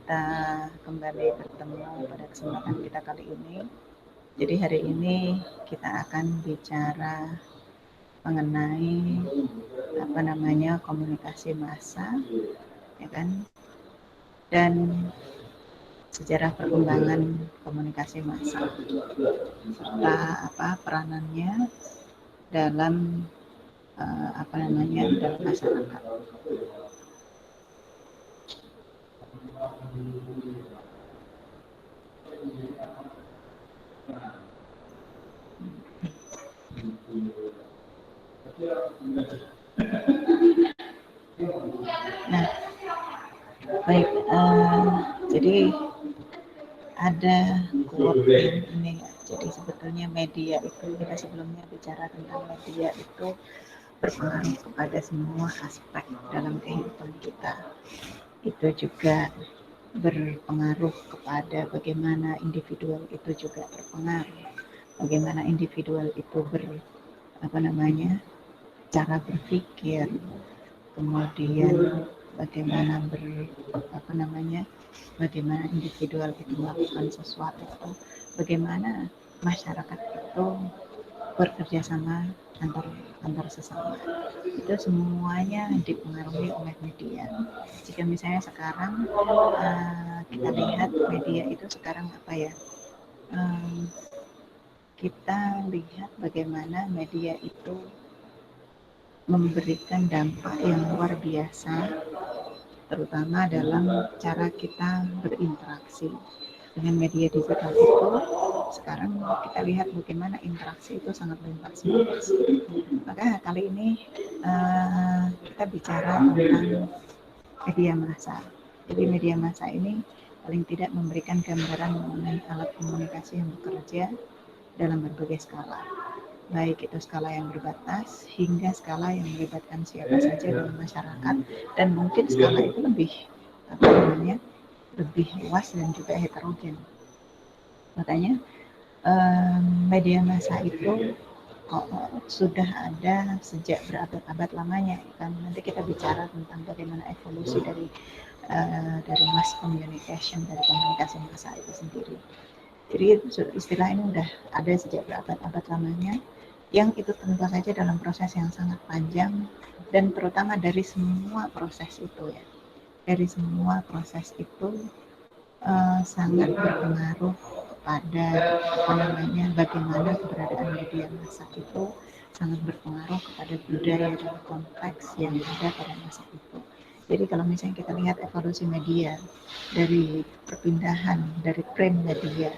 kita kembali bertemu pada kesempatan kita kali ini. Jadi hari ini kita akan bicara mengenai komunikasi massa, ya kan? Dan sejarah perkembangan komunikasi massa serta peranannya dalam dalam masyarakat. Nah, baik, jadi ada quote ini. Jadi sebetulnya media itu, kita sebelumnya bicara tentang media itu berpengaruh kepada semua aspek dalam kehidupan kita. Itu juga berpengaruh kepada bagaimana individual itu juga berpengaruh, bagaimana individual itu cara berpikir, kemudian bagaimana bagaimana individual itu melakukan sesuatu, atau bagaimana masyarakat itu bekerja sama antar sesama. Itu semuanya dipengaruhi oleh media. Jika misalnya sekarang kita lihat media itu sekarang kita lihat bagaimana media itu memberikan dampak yang luar biasa, terutama dalam cara kita berinteraksi dengan media digital itu. Sekarang kita lihat bagaimana interaksi itu sangat lintas. Maka kali ini kita bicara tentang media massa. Jadi media massa ini paling tidak memberikan gambaran mengenai alat komunikasi yang bekerja dalam berbagai skala, baik itu skala yang berbatas hingga skala yang melibatkan siapa saja dalam masyarakat, dan mungkin skala itu lebih luas dan juga heterogen. Makanya media massa itu sudah ada sejak berabad-abad lamanya, kan. Nanti kita bicara tentang bagaimana evolusi dari mass communication, dari komunikasi massa itu sendiri. Jadi istilah ini sudah ada sejak berabad-abad lamanya, yang itu tentu saja dalam proses yang sangat panjang, dan terutama dari semua proses itu sangat berpengaruh kepada bagaimana keberadaan media massa itu sangat berpengaruh kepada budaya dan konteks yang ada pada masa itu. Jadi kalau misalnya kita lihat evolusi media dari perpindahan dari print media,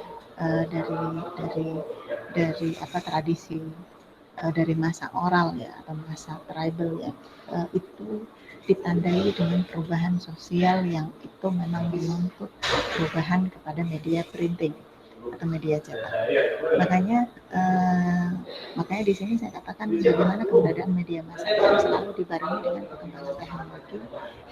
dari tradisi dari masa oral atau masa tribal itu ditandai dengan perubahan sosial yang itu memang menuntut perubahan kepada media printing atau media cetak. Makanya di sini saya katakan bagaimana keberadaan media massa itu selalu dibarengi dengan perkembangan teknologi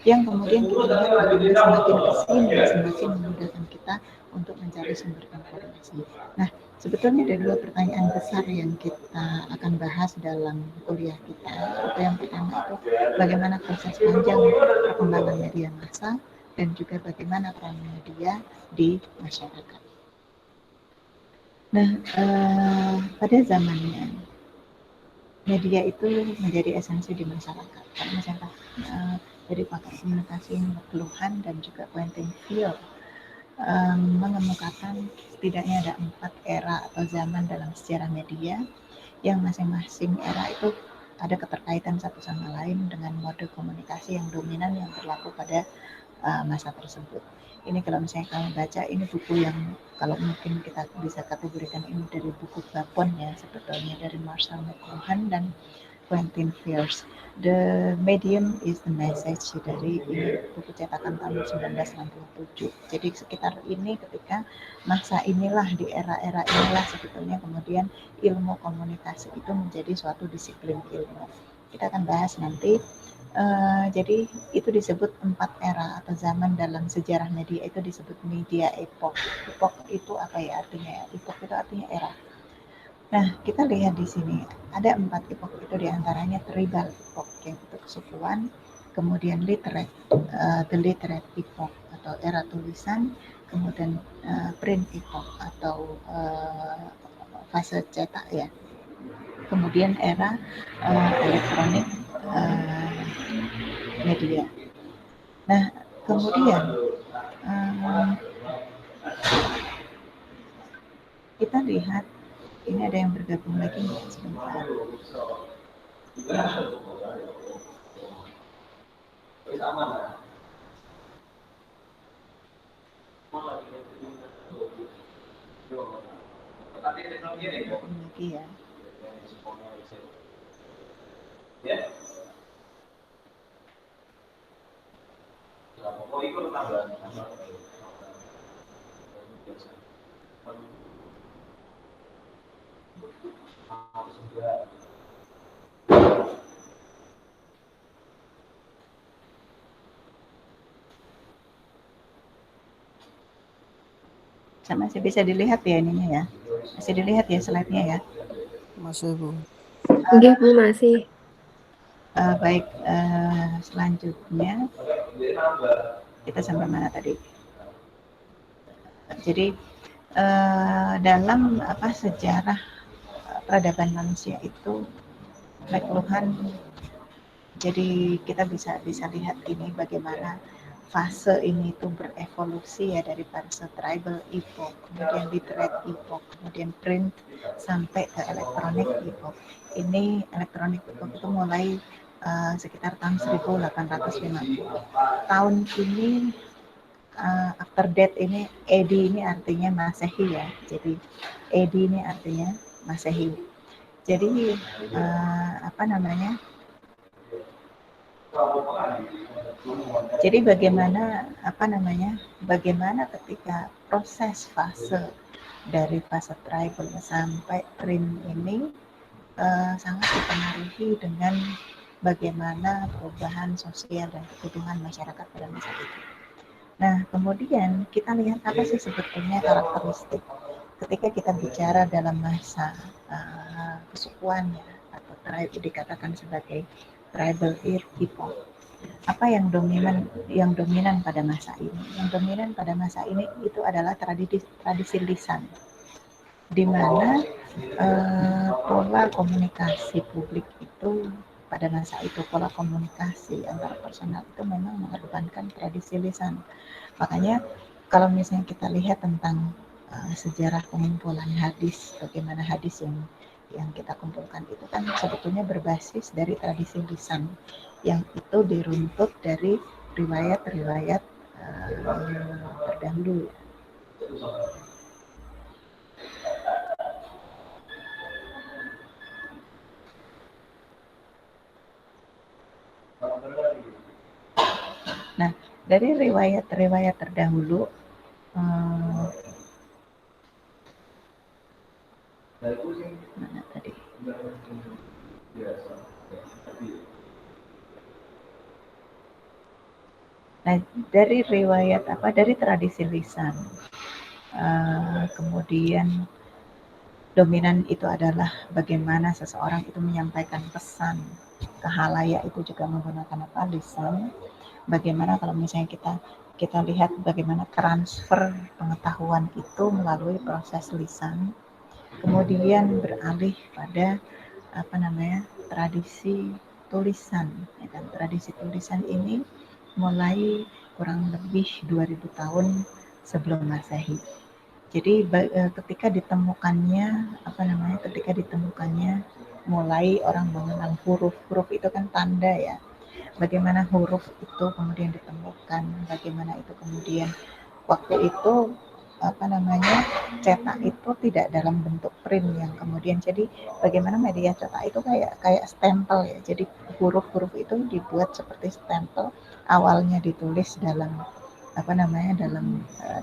yang kemudian kita lihat bagaimana semakin kesini semakin memudahkan kita untuk mencari sumber informasi. Nah, sebetulnya ada dua pertanyaan besar yang kita akan bahas dalam kuliah kita. Yang pertama itu bagaimana proses panjang perkembangan media massa, dan juga bagaimana peran media di masyarakat. Nah, pada zamannya media itu menjadi esensi di masyarakat. Karena misalnya dari pakar komunikasi keluhan dan juga Quentin Field mengemukakan setidaknya ada 4 era atau zaman dalam sejarah media, yang masing-masing era itu ada keterkaitan satu sama lain dengan mode komunikasi yang dominan yang berlaku pada masa tersebut. Ini kalau misalnya kamu baca, ini buku yang kalau mungkin kita bisa kategorikan ini dari buku Babon sebetulnya dari Marshall McLuhan dan Quentin Fierce. The Medium is the Message, dari buku cetakan tahun 1967. Jadi sekitar ini, ketika masa inilah, di era-era inilah sebetulnya kemudian ilmu komunikasi itu menjadi suatu disiplin ilmu. Kita akan bahas nanti. Jadi itu disebut 4 era atau zaman dalam sejarah media, itu disebut media epoch. Epoch itu apa ya artinya? Epoch itu artinya era. Nah, kita lihat di sini ada 4 epoch itu, diantaranya tribal epoch, yang itu kesukuan, kemudian the literate epoch atau era tulisan, kemudian print epoch atau fase cetak ya, kemudian era elektronik media. Nah, kemudian kita lihat ini ada yang bergabung lagi nggak sebentar. Bergabung lagi ya. Masih bisa dilihat ya ininya ya, masih dilihat ya slide-nya ya. Masih Bu. Oke Bu, masih. Baik, selanjutnya kita sampai mana tadi? Jadi dalam sejarah peradaban manusia itu McLuhan, jadi kita bisa lihat ini bagaimana fase ini itu berevolusi ya, dari fase tribal epoch, kemudian literate epoch, kemudian print sampai ke electronic epoch. Ini electronic epoch itu mulai sekitar tahun 1850. Tahun ini after that ini AD ini artinya Masehi ya. Jadi AD ini artinya Masehi. Jadi jadi bagaimana ketika proses fase dari fase tribal sampai print ini sangat dipengaruhi dengan bagaimana perubahan sosial dan kebutuhan masyarakat pada masa itu. Nah, kemudian kita lihat apa sih sebetulnya karakteristik ketika kita bicara dalam masa kesukuan ya, atau dikatakan sebagai tribal epoch. Apa yang dominan pada masa ini? Yang dominan pada masa ini itu adalah tradisi lisan, di mana pola komunikasi publik itu pada masa itu, pola komunikasi antara personal itu memang mengedepankan tradisi lisan. Makanya kalau misalnya kita lihat tentang sejarah pengumpulan hadis, bagaimana hadis yang kita kumpulkan itu kan sebetulnya berbasis dari tradisi lisan yang itu diruntut dari riwayat-riwayat terdahulu. Nah, dari riwayat-riwayat terdahulu mana tadi? Nah, dari riwayat dari tradisi lisan, kemudian dominan itu adalah bagaimana seseorang itu menyampaikan pesan ke khalayak itu juga menggunakan lisan. Bagaimana kalau misalnya kita lihat bagaimana transfer pengetahuan itu melalui proses lisan, kemudian beralih pada tradisi tulisan. Ya kan? Tradisi tulisan ini mulai kurang lebih 2000 tahun sebelum Masehi. Jadi ketika ditemukannya mulai orang mengenal huruf itu kan tanda ya. Bagaimana huruf itu kemudian ditemukan, bagaimana itu kemudian waktu itu cetak itu tidak dalam bentuk print yang kemudian, jadi bagaimana media cetak itu kayak stempel ya. Jadi huruf-huruf itu dibuat seperti stempel, awalnya ditulis dalam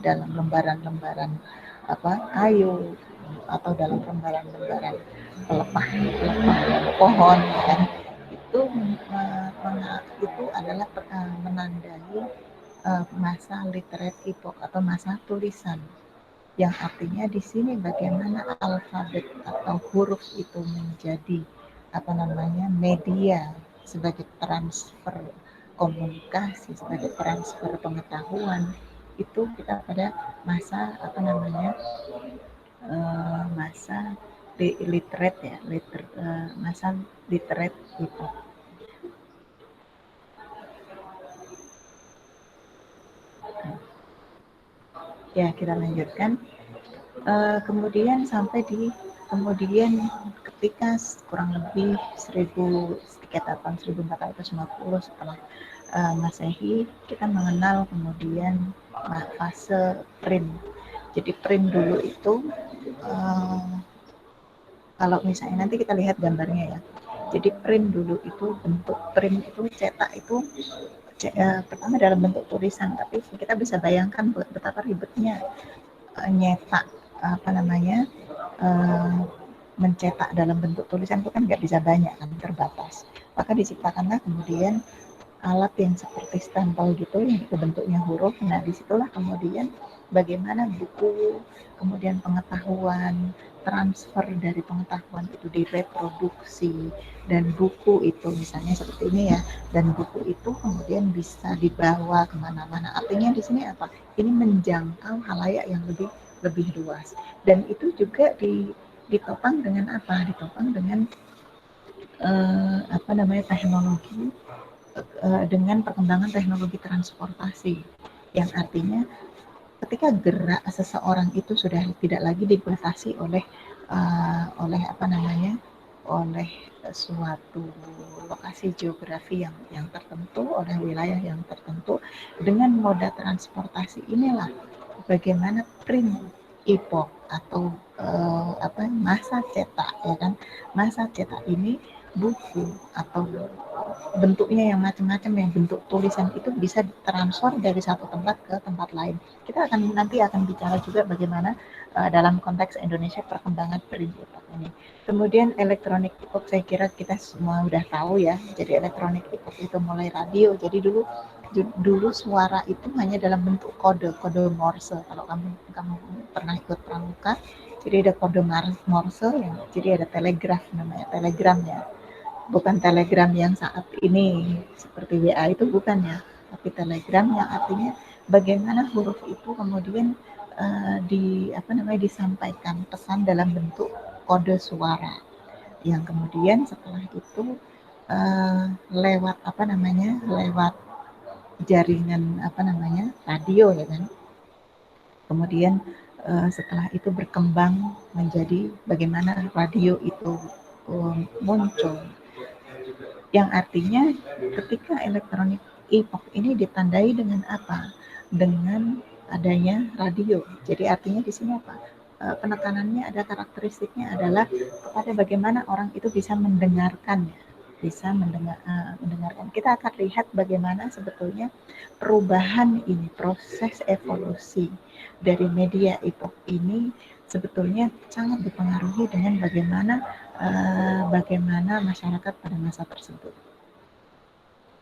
dalam lembaran-lembaran kayu atau dalam lembaran-lembaran pelepah pohon kan. Itu adalah menandai masa literate epoch atau masa tulisan, yang artinya di sini bagaimana alfabet atau huruf itu menjadi media sebagai transfer komunikasi, sebagai transfer pengetahuan, itu kita pada masa apa namanya masa literate ya, masa literate itu. Ya kita lanjutkan. Kemudian sampai di kemudian ketika kurang lebih 1000 sekitar tahun 1450 setelah Masehi, kita mengenal kemudian fase print. Jadi print dulu itu kalau misalnya nanti kita lihat gambarnya ya. Jadi print dulu itu, bentuk print itu cetak itu pertama dalam bentuk tulisan, tapi kita bisa bayangkan betapa ribetnya nyetak apa namanya mencetak dalam bentuk tulisan itu kan nggak bisa banyak kan, terbatas. Maka diciptakanlah kemudian alat yang seperti stempel gitu yang itu bentuknya huruf. Nah disitulah kemudian bagaimana buku, kemudian pengetahuan, transfer dari pengetahuan itu direproduksi, dan buku itu misalnya seperti ini ya, dan buku itu kemudian bisa dibawa kemana-mana. Artinya di sini apa? Ini menjangkau halayak yang lebih luas, dan itu juga ditopang dengan apa? Ditopang dengan apa namanya teknologi, dengan perkembangan teknologi transportasi, yang artinya ketika gerak seseorang itu sudah tidak lagi dibatasi oleh apa namanya oleh suatu lokasi geografi yang tertentu, oleh wilayah yang tertentu. Dengan moda transportasi inilah bagaimana print epoch atau apa masa cetak ya kan, masa cetak ini buku atau bentuknya yang macam-macam, yang bentuk tulisan itu bisa ditransfer dari satu tempat ke tempat lain. Kita nanti akan bicara juga bagaimana dalam konteks Indonesia perkembangan print epoch ini. Kemudian elektronik epoch saya kira kita semua udah tahu ya. Jadi elektronik epoch itu mulai radio. Jadi dulu suara itu hanya dalam bentuk kode Morse. Kalau kamu pernah ikut pramuka, jadi ada kode Morse yang jadi ada telegraf, namanya telegram ya, bukan telegram yang saat ini seperti WA, itu bukan ya, tapi telegram yang artinya bagaimana huruf itu kemudian disampaikan pesan dalam bentuk kode suara, yang kemudian setelah itu lewat lewat jaringan radio ya kan. Kemudian setelah itu berkembang menjadi bagaimana radio itu muncul, yang artinya ketika elektronik epoch ini ditandai dengan apa? Dengan adanya radio. Jadi artinya di sini apa? Penekanannya ada, karakteristiknya adalah kepada bagaimana orang itu bisa mendengarkan, mendengarkan. Kita akan lihat bagaimana sebetulnya perubahan ini, proses evolusi dari media epoch ini sebetulnya sangat dipengaruhi dengan bagaimana masyarakat pada masa tersebut.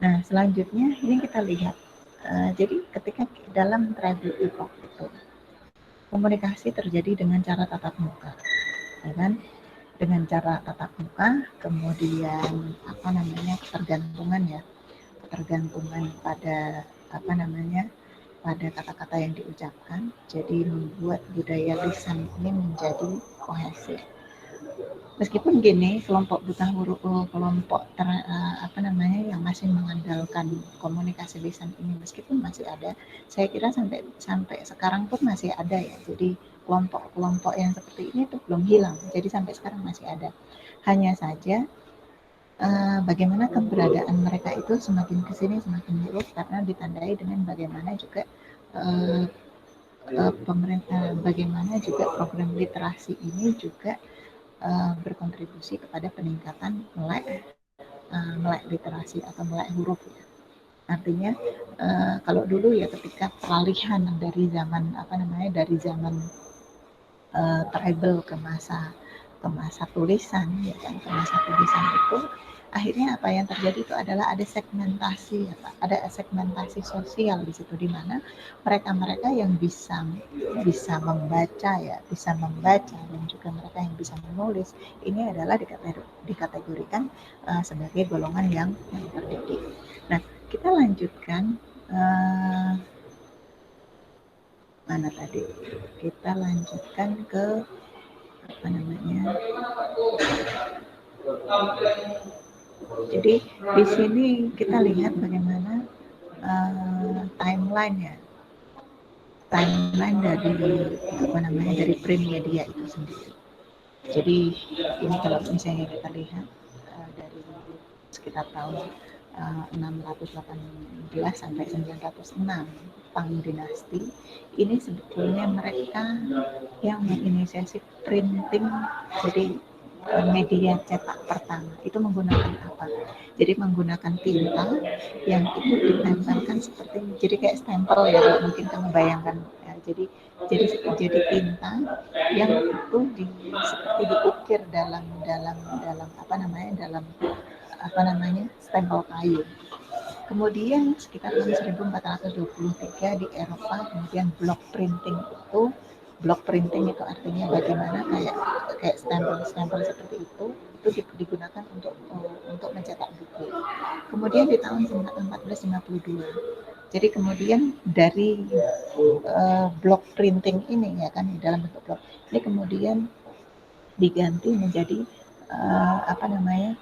Nah, selanjutnya ini kita lihat. Jadi ketika dalam tribal epoch itu komunikasi terjadi dengan cara tatap muka, ya kan? Dengan cara tatap muka, kemudian ketergantungan pada pada kata-kata yang diucapkan, jadi membuat budaya lisan ini menjadi kohesif. Meskipun gini, kelompok buta huruf, yang masih mengandalkan komunikasi lisan ini, meskipun masih ada, saya kira sampai sekarang pun masih ada ya. Jadi kelompok-kelompok yang seperti ini tuh belum hilang. Jadi sampai sekarang masih ada. Hanya saja bagaimana keberadaan mereka itu semakin kesini semakin buruk, karena ditandai dengan bagaimana juga bagaimana juga program literasi ini juga berkontribusi kepada peningkatan melek literasi atau melek huruf ya. Artinya kalau dulu ya ketika peralihan dari zaman tribal ke masa tulisan ya kan, ke masa tulisan itu akhirnya apa yang terjadi itu adalah ada segmentasi sosial di situ, di mana mereka yang bisa membaca dan juga mereka yang bisa menulis ini adalah dikategorikan sebagai golongan yang terdidik. Nah, kita lanjutkan mana tadi? Kita lanjutkan ke apa namanya? Jadi di sini kita lihat bagaimana timeline ya, timeline dari apa namanya dari print media itu sendiri. Jadi ini kalau misalnya kita lihat dari sekitar tahun 618 sampai 906 Tang Dinasti, ini sebetulnya mereka yang menginisiasi printing, jadi media cetak pertama itu menggunakan apa? Jadi menggunakan tinta yang itu ditempelkan seperti jadi kayak stempel ya, mungkin kamu bayangkan ya, jadi tinta yang itu seperti diukir dalam dalam dalam apa namanya stempel kayu. Kemudian sekitar tahun 1423 di Eropa, kemudian block printing itu artinya bagaimana kayak stempel seperti itu digunakan untuk mencetak buku. Kemudian di tahun 1452, jadi kemudian dari block printing ini ya kan di dalam bentuk block ini kemudian diganti menjadi apa namanya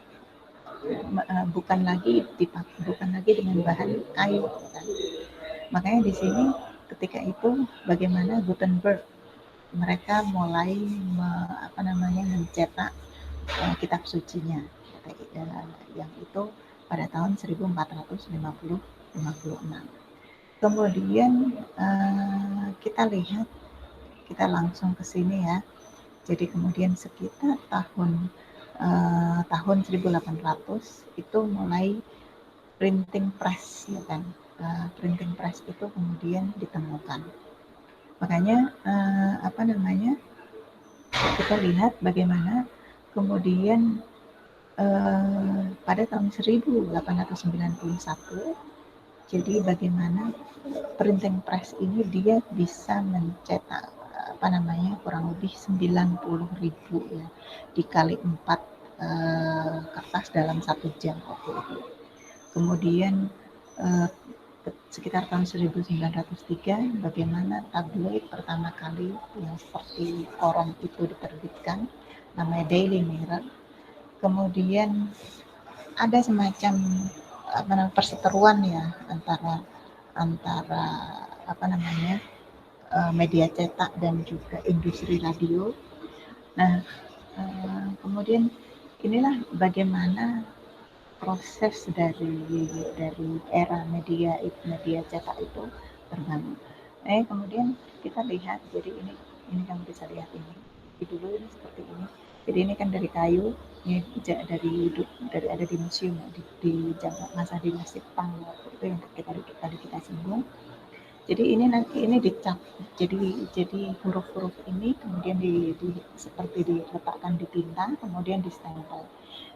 bukan lagi dengan bahan kayu kan. Makanya di sini ketika itu bagaimana Gutenberg mereka mulai mencetak kitab sucinya yang itu pada tahun 1456. Kemudian kita langsung ke sini ya. Jadi kemudian sekitar tahun 1800 itu mulai printing press ya kan. Printing press itu kemudian ditemukan. Makanya kita lihat bagaimana kemudian pada tahun 1891 jadi bagaimana printing press ini dia bisa mencetak kurang lebih 90.000 ya dikali 4 kertas dalam 1 jam waktu itu. Kemudian sekitar tahun 1903 bagaimana tabloid pertama kali yang seperti koran itu diterbitkan, namanya Daily Mirror. Kemudian ada semacam perseteruan ya antara media cetak dan juga industri radio. Nah, kemudian inilah bagaimana proses dari era media cetak itu terbangun. Kemudian kita lihat, jadi ini kamu bisa lihat ini dulu ini seperti ini. Jadi ini kan dari kayu, ini dari ada di museum di masa dinasti Tang waktu itu yang tadi kita singgung. Jadi ini dicap, jadi huruf-huruf ini kemudian seperti diletakkan di tinta, kemudian distempel.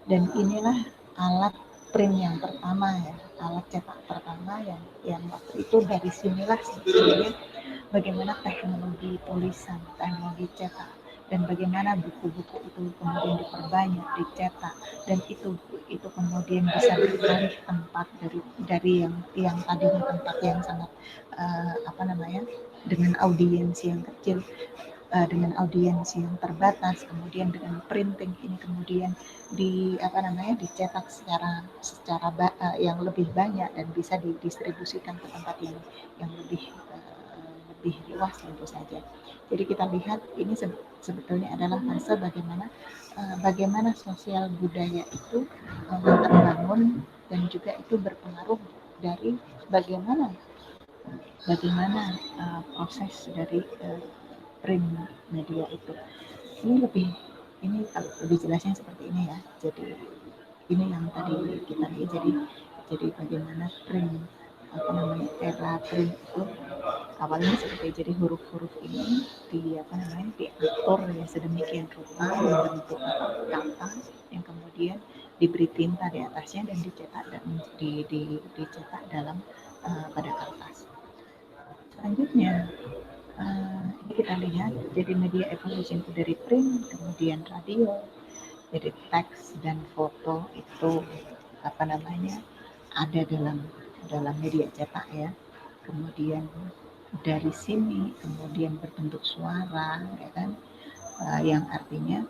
Dan inilah alat print yang pertama ya, alat cetak pertama yang waktu itu dari sinilah sebetulnya bagaimana teknologi tulisan, teknologi cetak, dan bagaimana buku-buku itu kemudian diperbanyak, dicetak, dan itu kemudian bisa beralih tempat dari yang tadinya tempat yang sangat dengan audiens yang kecil, dengan audiens yang terbatas, kemudian dengan printing ini kemudian dicetak secara yang lebih banyak dan bisa didistribusikan ke tempat yang lebih luas tentu saja. Jadi kita lihat ini sebetulnya adalah fase bagaimana sosial budaya itu terbangun dan juga itu berpengaruh dari bagaimana proses dari print media itu. Ini lebih jelasnya seperti ini ya. Jadi ini yang tadi kita lihat. Jadi bagaimana print era print itu awalnya seperti jadi huruf-huruf ini diatur ya sedemikian rupa membentuk kata yang kemudian diberi tinta di atasnya dan dicetak dicetak dalam pada kertas. Selanjutnya ini kita lihat jadi media evolution itu dari print, kemudian radio, jadi teks dan foto itu ada dalam media cetak ya. Kemudian dari sini kemudian berbentuk suara, ya kan, yang artinya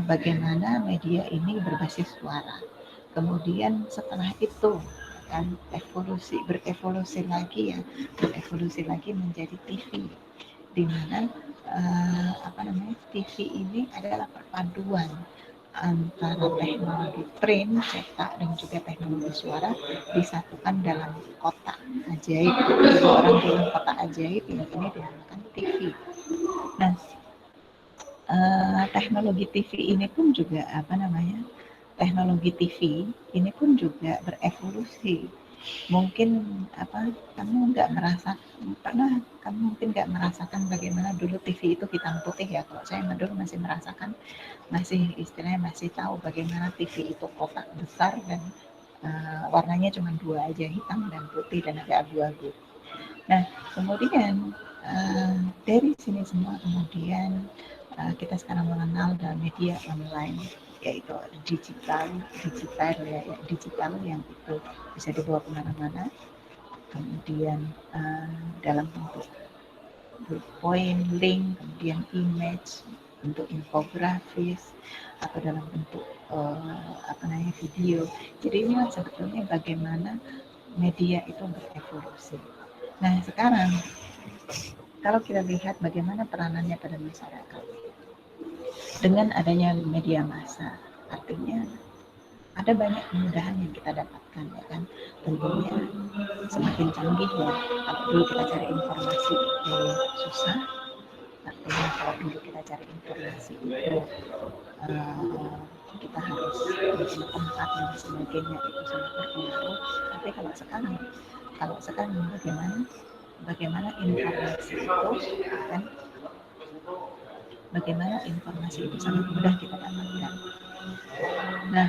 bagaimana media ini berbasis suara. Kemudian setelah itu kan berevolusi lagi menjadi TV, di mana TV ini adalah perpaduan antara teknologi print, cetak, dan juga teknologi suara disatukan dalam kotak ajaib. Jadi orang bilang kotak ajaib, ini dinamakan TV. Nah, teknologi TV ini pun juga teknologi TV ini pun juga berevolusi. Mungkin kamu mungkin nggak merasakan bagaimana dulu TV itu hitam putih ya. Kalau saya dulu masih merasakan, istilahnya masih tahu bagaimana TV itu kotak besar dan warnanya cuma dua aja, hitam dan putih dan agak abu-abu. Nah, kemudian dari sini semua kemudian kita sekarang mengenal dalam media online, yaitu digital yang itu bisa dibawa kemana-mana, kemudian dalam bentuk point, link, kemudian image, bentuk infografis, atau dalam bentuk video. Jadi ini sebetulnya bagaimana media itu berevolusi. Nah, sekarang kalau kita lihat bagaimana peranannya pada masyarakat dengan adanya media massa, artinya ada banyak kemudahan yang kita dapatkan, ya kan. Tentunya semakin canggih ya. Kalau dulu kita cari informasi itu susah, artinya kalau dulu kita cari informasi itu kita harus di tempat dan sebagainya, itu sangat berpengaruh. Tapi kalau sekarang bagaimana informasi itu kan, bagaimana informasi itu sangat mudah kita dapatkan. Nah,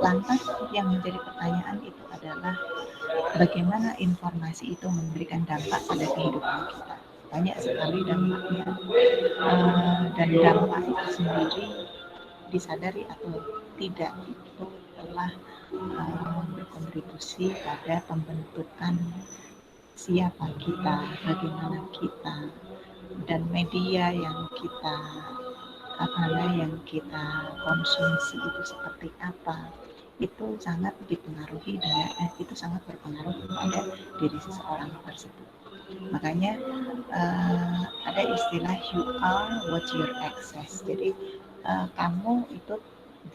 lantas yang menjadi pertanyaan itu adalah bagaimana informasi itu memberikan dampak pada kehidupan kita. Banyak sekali dampaknya, dan dampak itu sendiri disadari atau tidak itu telah berkontribusi pada pembentukan siapa kita, bagaimana kita, dan media yang kita konsumsi itu seperti apa. Itu sangat berpengaruh pada diri seseorang tersebut. Makanya ada istilah you are what you access. Jadi kamu itu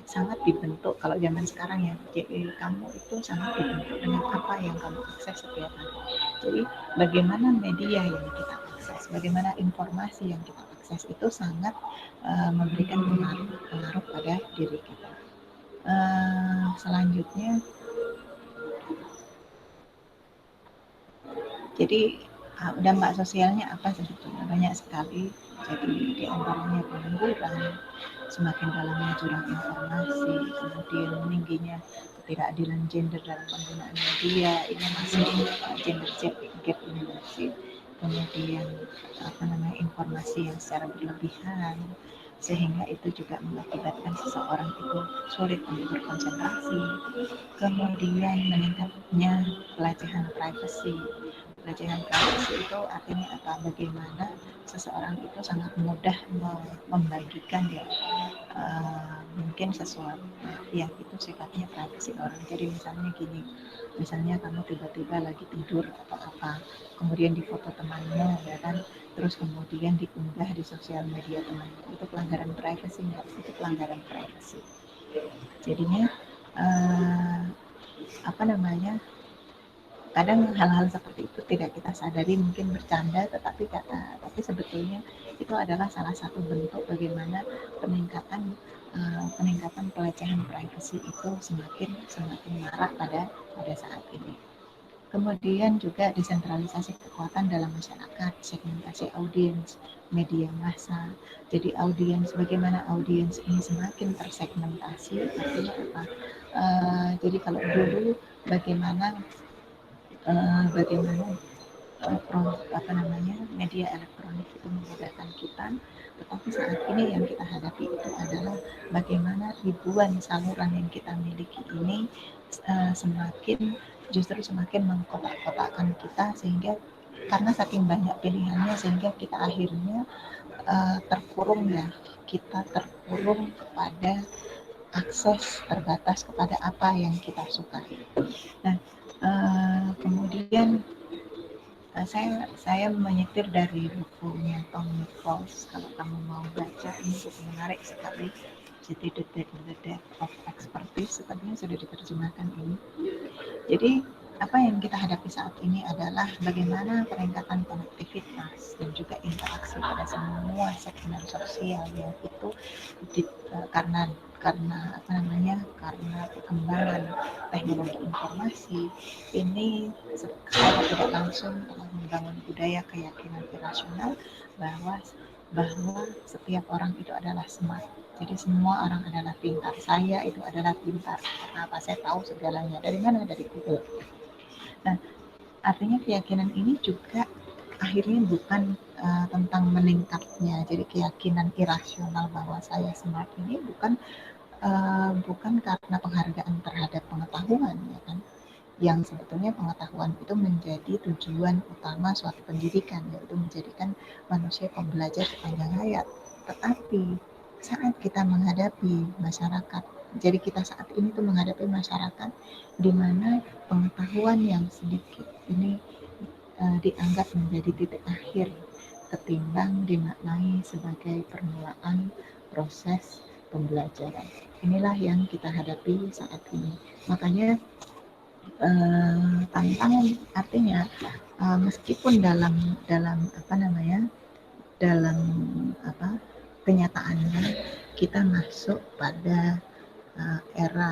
sangat dibentuk, kalau zaman sekarang ya, jadi kamu itu sangat dibentuk dengan apa yang kamu akses setiap hari. Jadi bagaimana media yang kita akses, bagaimana informasi yang kita akses itu sangat memberikan pengaruh pada diri kita. Selanjutnya, jadi dampak sosialnya apa sebetulnya? Banyak sekali. Jadi di antaranya pengangguran, semakin dalamnya jurang informasi, kemudian meningginya ketidakadilan gender dalam penggunaan media, ini masih gender gap ini masih, kemudian informasi yang secara berlebihan, sehingga itu juga mengakibatkan seseorang itu sulit untuk berkonsentrasi. Kemudian meningkatnya pelecehan privasi. Pelecehan privasi itu artinya apa? Bagaimana seseorang itu sangat mudah membagikan mungkin sesuatu yang itu sifatnya privasi orang. Jadi misalnya kamu tiba-tiba lagi tidur atau apa, kemudian difoto temanmu, ya kan, terus kemudian diunggah di sosial media temanmu, itu pelanggaran privasi nggak? Itu pelanggaran privasi. Jadinya kadang hal-hal seperti itu tidak kita sadari, mungkin bercanda, tapi sebetulnya itu adalah salah satu bentuk bagaimana peningkatan pelecehan privasi itu semakin marak pada saat ini. Kemudian juga desentralisasi kekuatan dalam masyarakat, segmentasi audiens, media massa. Jadi bagaimana audiens ini semakin tersegmentasi, artinya apa? Jadi kalau dulu bagaimana media elektronik itu memudahkan kita, tetapi saat ini yang kita hadapi itu adalah bagaimana ribuan saluran yang kita miliki ini semakin justru semakin mengkotak-kotakkan kita, sehingga karena saking banyak pilihannya sehingga kita akhirnya terkurung ya, kita terkurung kepada akses terbatas kepada apa yang kita sukai. Nah, kemudian saya menyetir dari bukunya Tom Nichols. Kalau kamu mau baca, ini buku menarik sekali. Jadi The Depth of Expertise, sepertinya sudah diterjemahkan ini. Jadi apa yang kita hadapi saat ini adalah bagaimana peningkatan konektivitas dan juga interaksi pada semua segmen sosial yang itu karena karena perkembangan teknologi informasi ini secara tidak langsung telah membangun budaya keyakinan irasional bahwa setiap orang itu adalah smart. Jadi semua orang adalah pintar. Saya itu adalah pintar. Karena apa? Saya tahu segalanya. Dari mana? Dari Google. Nah, artinya keyakinan ini juga akhirnya bukan tentang meningkatnya. Jadi keyakinan irasional bahwa saya smart ini bukan karena penghargaan terhadap pengetahuan, ya kan? Yang sebetulnya pengetahuan itu menjadi tujuan utama suatu pendidikan, yaitu menjadikan manusia pembelajar sepanjang hayat. Tetapi saat kita menghadapi masyarakat, jadi kita saat ini tuh menghadapi masyarakat di mana pengetahuan yang sedikit ini dianggap menjadi titik akhir ketimbang dimaknai sebagai permulaan proses pembelajaran. Inilah yang kita hadapi saat ini. Makanya tantangan artinya meskipun dalam dalam kenyataannya kita masuk pada era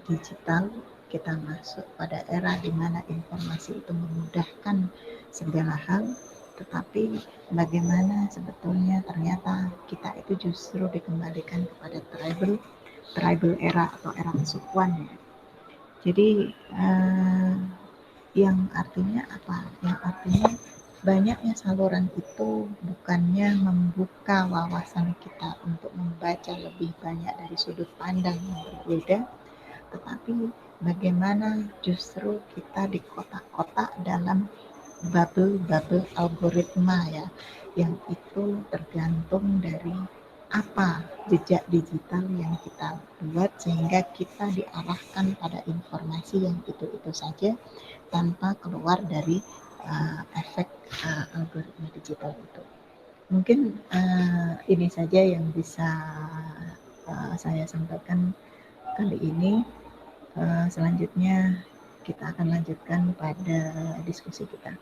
digital, kita masuk pada era di mana informasi itu memudahkan segala hal, tetapi bagaimana sebetulnya ternyata kita itu justru dikembalikan kepada tribal era atau era kesukuan ya. Jadi yang artinya apa? Yang artinya banyaknya saluran itu bukannya membuka wawasan kita untuk membaca lebih banyak dari sudut pandang yang berbeda, tetapi bagaimana justru kita di kotak-kotak dalam bubble algoritma ya, yang itu tergantung dari apa jejak digital yang kita buat sehingga kita diarahkan pada informasi yang itu saja tanpa keluar dari efek algoritma digital itu. Mungkin ini saja yang bisa saya sampaikan kali ini. Selanjutnya kita akan lanjutkan pada diskusi kita.